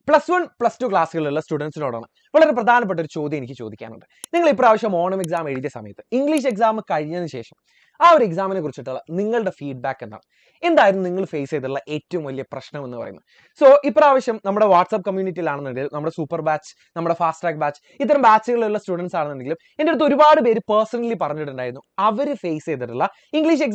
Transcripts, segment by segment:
+1 +2 ക്ലാസ്സുകളിലുള്ള സ്റ്റുഡൻസിനോടാണ് വളരെ പ്രധാനപ്പെട്ട ഒരു ചോദ്യം എനിക്ക് ചോദിക്കാനുണ്ട്. നിങ്ങൾ ഇപ്രാവശ്യം ഓണം എക്സാം എഴുതിയ സമയത്ത് ഇംഗ്ലീഷ് എക്സാം കഴിഞ്ഞതിന് ശേഷം ആ ഒരു എക്സാമിനെ കുറിച്ചിട്ടുള്ള നിങ്ങളുടെ ഫീഡ്ബാക്ക് എന്താണ്? എന്തായിരുന്നു നിങ്ങൾ ഫേസ് ചെയ്തിട്ടുള്ള ഏറ്റവും വലിയ പ്രശ്നം എന്ന് പറയുന്നത്? സോ ഇപ്രാവശ്യം നമ്മുടെ വാട്സ്ആപ്പ് കമ്മ്യൂണിറ്റിയിലാണെന്നുണ്ടെങ്കിൽ നമ്മുടെ സൂപ്പർ ബാച്ച്, നമ്മുടെ ഫാസ്റ്റ് ട്രാക്ക് ബാച്ച്, ഇത്തരം ബാച്ചുകളിലുള്ള സ്റ്റുഡൻസ് ആണെന്നുണ്ടെങ്കിലും എൻ്റെ അടുത്ത് ഒരുപാട് പേര് പേഴ്സണലി പറഞ്ഞിട്ടുണ്ടായിരുന്നു അവർ ഫേസ് ചെയ്തിട്ടുള്ള ഇംഗ്ലീഷ്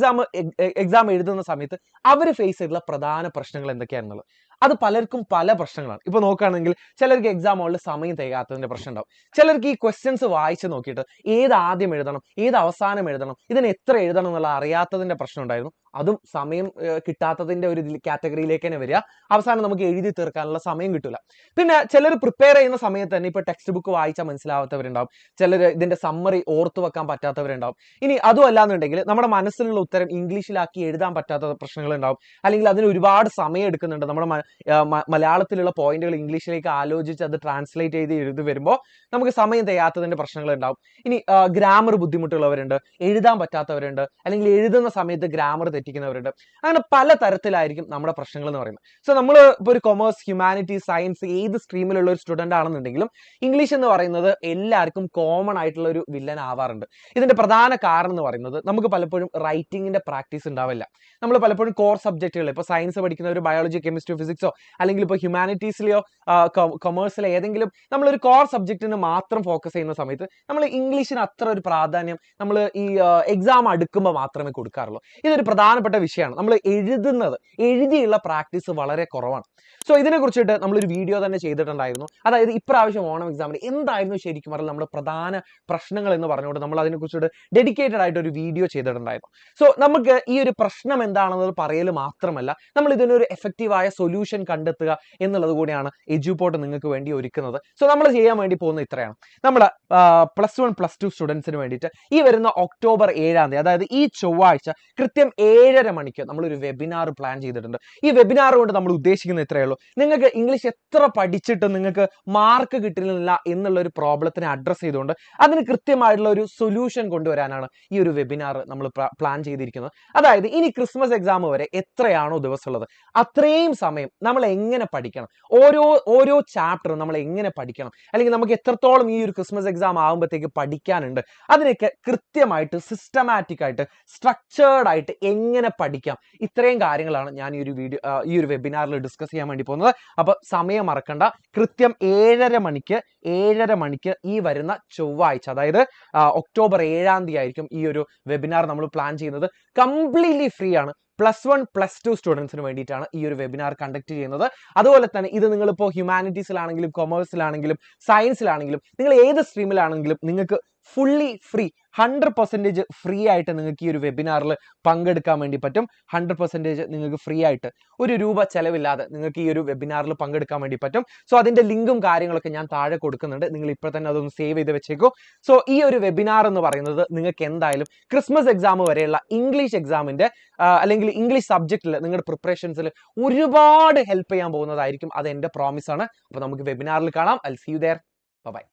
എക്സാം എഴുതുന്ന സമയത്ത് അവർ ഫേസ് ചെയ്തിട്ടുള്ള പ്രധാന പ്രശ്നങ്ങൾ എന്തൊക്കെയാണെന്നുള്ളത്. അത് പലർക്കും പല പ്രശ്നങ്ങളാണ്. ഇപ്പൊ നോക്കുകയാണെങ്കിൽ ചിലർക്ക് എക്സാം ഹോളിൽ സമയം തികയാത്തതിന്റെ പ്രശ്നം ഉണ്ടാവും. ചിലർക്ക് ഈ ക്വസ്റ്റ്യൻസ് വായിച്ച് നോക്കിയിട്ട് ഏത് ആദ്യം എഴുതണം, ഏത് അവസാനം എഴുതണം, ഇതിന് എത്ര എഴുതണം എന്നുള്ള അറിയാത്തതിന്റെ പ്രശ്നം ഉണ്ടായിരുന്നു. അതും സമയം കിട്ടാത്തതിന്റെ ഒരു കാറ്റഗറിയിലേക്ക് തന്നെ വരിക. അവസാനം നമുക്ക് എഴുതി തീർക്കാനുള്ള സമയം കിട്ടില്ല. പിന്നെ ചിലർ പ്രിപ്പയർ ചെയ്യുന്ന സമയത്ത് തന്നെ ഇപ്പൊ ടെക്സ്റ്റ് ബുക്ക് വായിച്ചാൽ മനസ്സിലാവാത്തവരുണ്ടാവും. ചിലർ ഇതിന്റെ സമ്മറി ഓർത്തു വെക്കാൻ പറ്റാത്തവരുണ്ടാവും. ഇനി അതും അല്ലാന്നുണ്ടെങ്കിൽ നമ്മുടെ മനസ്സിലുള്ള ഉത്തരം ഇംഗ്ലീഷിലാക്കി എഴുതാൻ പറ്റാത്ത പ്രശ്നങ്ങൾ ഉണ്ടാവും. അല്ലെങ്കിൽ അതിന് ഒരുപാട് സമയം എടുക്കുന്നുണ്ട്. നമ്മുടെ മലയാളത്തിലുള്ള പോയിന്റുകൾ ഇംഗ്ലീഷിലേക്ക് ആലോചിച്ച് അത് ട്രാൻസ്ലേറ്റ് ചെയ്ത് എഴുതി വരുമ്പോൾ നമുക്ക് സമയം തികയാത്തതിന്റെ പ്രശ്നങ്ങൾ ഉണ്ടാവും. ഇനി ഗ്രാമർ ബുദ്ധിമുട്ടുള്ളവരുണ്ട്, എഴുതാൻ പറ്റാത്തവരുണ്ട്, അല്ലെങ്കിൽ എഴുതുന്ന സമയത്ത് ഗ്രാമർ തെറ്റിക്കുന്നവരുണ്ട്. അങ്ങനെ പല തരത്തിലായിരിക്കും നമ്മുടെ പ്രശ്നങ്ങൾ എന്ന് പറയുന്നത്. സോ നമ്മൾ ഇപ്പോൾ ഒരു കൊമേഴ്സ്, ഹ്യൂമാനിറ്റീസ്, സയൻസ് ഏത് സ്ട്രീമിലുള്ള ഒരു സ്റ്റുഡന്റ് ആണെന്നുണ്ടെങ്കിലും ഇംഗ്ലീഷ് എന്ന് പറയുന്നത് എല്ലാവർക്കും കോമൺ ആയിട്ടുള്ള ഒരു വില്ലൻ ആവാറുണ്ട്. ഇതിന്റെ പ്രധാന കാരണം എന്ന് പറയുന്നത് നമുക്ക് പലപ്പോഴും റൈറ്റിംഗിന്റെ പ്രാക്ടീസ് ഉണ്ടാവില്ല. നമ്മൾ പലപ്പോഴും കോർ സബ്ജക്റ്റുകൾ, ഇപ്പോൾ സയൻസ് പഠിക്കുന്ന ഒരു ബയോളജി, കെമിസ്ട്രി, ഫിസിക്സോ അല്ലെങ്കിൽ ഇപ്പോൾ ഹ്യൂമാനിറ്റീസിലെയോ കൊമേഴ്സിലോ ഏതെങ്കിലും നമ്മളൊരു കോർ സബ്ജക്റ്റിന് മാത്രം ഫോക്കസ് ചെയ്യുന്ന സമയത്ത് നമ്മൾ ഇംഗ്ലീഷിന് അത്ര ഒരു പ്രാധാന്യം നമ്മൾ ഈ എക്സാം അടുക്കുമ്പോൾ മാത്രമേ കൊടുക്കാറുള്ളൂ. ഇതൊരു പ്രധാനപ്പെട്ട വിഷയമാണ്. നമ്മൾ എഴുതിയുള്ള പ്രാക്ടീസ് വളരെ കുറവാണ്. സോ ഇതിനെ കുറിച്ചിട്ട് നമ്മളൊരു വീഡിയോ തന്നെ ചെയ്തിട്ടുണ്ടായിരുന്നു. അതായത് ഇപ്രാവശ്യം ഓണം എക്സാമിന് എന്തായിരുന്നു ശരിക്കും പറഞ്ഞാൽ നമ്മുടെ പ്രധാന പ്രശ്നങ്ങൾ എന്ന് പറഞ്ഞുകൊണ്ട് നമ്മൾ അതിനെക്കുറിച്ചിട്ട് ഡെഡിക്കേറ്റഡ് ആയിട്ട് ഒരു വീഡിയോ ചെയ്തിട്ടുണ്ടായിരുന്നു. സോ നമുക്ക് ഈ ഒരു പ്രശ്നം എന്താണെന്നത് പറയൽ മാത്രമല്ല, നമ്മൾ ഇതിനൊരു എഫക്റ്റീവായ സൊല്യൂഷൻ കണ്ടെത്തുക എന്നുള്ളത് കൂടിയാണ് എജ്യൂപോർട്ട് നിങ്ങൾക്ക് വേണ്ടി ഒരുക്കുന്നത്. സോ നമ്മൾ ചെയ്യാൻ വേണ്ടി പോകുന്നത് ഇത്രയാണ്. നമ്മുടെ +1 +2 സ്റ്റുഡൻസിന് വേണ്ടിയിട്ട് ഈ വരുന്ന ഒക്ടോബർ 7-ാം തീയതി, അതായത് ഈ ചൊവ്വാഴ്ച കൃത്യം 7:30 മണിക്ക് നമ്മളൊരു വെബിനാർ പ്ലാൻ ചെയ്തിട്ടുണ്ട്. ഈ വെബിനാർ കൊണ്ട് നമ്മൾ ഉദ്ദേശിക്കുന്നത് ഇത്രയേ ഉള്ളൂ. നിങ്ങൾക്ക് ഇംഗ്ലീഷ് എത്ര പഠിച്ചിട്ട് നിങ്ങൾക്ക് മാർക്ക് കിട്ടുന്നില്ല എന്നുള്ള ഒരു പ്രോബ്ലത്തിനെ അഡ്രസ് ചെയ്തുകൊണ്ട് അതിന് കൃത്യമായിട്ടുള്ള ഒരു സൊല്യൂഷൻ കൊണ്ടുവരാനാണ് ഈ ഒരു വെബിനാർ നമ്മൾ പ്ലാൻ ചെയ്തിരിക്കുന്നത്. അതായത് ഇനി ക്രിസ്മസ് എക്സാം വരെ എത്രയാണോ ദിവസമുള്ളത് അത്രയും സമയം നമ്മൾ എങ്ങനെ പഠിക്കണം, ഓരോ ചാപ്റ്ററും നമ്മൾ എങ്ങനെ പഠിക്കണം, അല്ലെങ്കിൽ നമുക്ക് എത്രത്തോളം ഈ ഒരു ക്രിസ്മസ് എക്സാം ആകുമ്പോഴത്തേക്ക് പഠിക്കാനുണ്ട്, അതിനൊക്കെ കൃത്യമായിട്ട് സിസ്റ്റമാറ്റിക് ആയിട്ട് സ്ട്രക്ചേർഡ് ആയിട്ട് എങ്ങനെ പഠിക്കാം, ഇത്രയും കാര്യങ്ങളാണ് ഞാൻ ഈ ഒരു വെബിനാറിൽ ഡിസ്കസ് ചെയ്യാൻ വേണ്ടി പോകുന്നത്. അപ്പൊ സമയം മറക്കണ്ട, കൃത്യം 7:30 മണിക്ക് ഈ വരുന്ന ചൊവ്വാഴ്ച, അതായത് ഒക്ടോബർ 7-ാം തീയതി ആയിരിക്കും ഈ ഒരു വെബിനാർ നമ്മൾ പ്ലാൻ ചെയ്യുന്നത്. കംപ്ലീറ്റ്ലി ഫ്രീ ആണ്. +1 +2 സ്റ്റുഡൻസിന് വേണ്ടിയിട്ടാണ് ഈ ഒരു വെബിനാർ കണ്ടക്ട് ചെയ്യുന്നത്. അതുപോലെ തന്നെ ഇത് നിങ്ങളിപ്പോൾ ഹ്യൂമാനിറ്റീസിലാണെങ്കിലും കൊമേഴ്സിലാണെങ്കിലും സയൻസിലാണെങ്കിലും നിങ്ങൾ ഏത് സ്ട്രീമിലാണെങ്കിലും നിങ്ങൾക്ക് ഫുള്ളി ഫ്രീ, 100% ഫ്രീ ആയിട്ട് നിങ്ങൾക്ക് ഈ ഒരു വെബിനാറിൽ പങ്കെടുക്കാൻ വേണ്ടി പറ്റും. 100% നിങ്ങൾക്ക് ഫ്രീ ആയിട്ട് ₹1 ചെലവില്ലാതെ നിങ്ങൾക്ക് ഈ ഒരു വെബിനാറിൽ പങ്കെടുക്കാൻ വേണ്ടി പറ്റും. സോ അതിന്റെ ലിങ്കും കാര്യങ്ങളൊക്കെ ഞാൻ താഴെ കൊടുക്കുന്നുണ്ട്. നിങ്ങൾ ഇപ്പോൾ തന്നെ അതൊന്ന് സേവ് ചെയ്ത് വെച്ചേക്കൂ. സോ ഈ ഒരു വെബിനാർ എന്ന് പറയുന്നത് നിങ്ങൾക്ക് എന്തായാലും ക്രിസ്മസ് എക്സാം വരെയുള്ള ഇംഗ്ലീഷ് എക്സാമിന്റെ അല്ലെങ്കിൽ ഇംഗ്ലീഷ് സബ്ജക്റ്റിൽ നിങ്ങളുടെ പ്രിപ്പറേഷൻസിൽ ഒരുപാട് ഹെൽപ്പ് ചെയ്യാൻ പോകുന്നതായിരിക്കും. അത് എൻ്റെ പ്രോമിസ് ആണ്. അപ്പോൾ നമുക്ക് വെബിനാറിൽ കാണാം. I will see you there. By.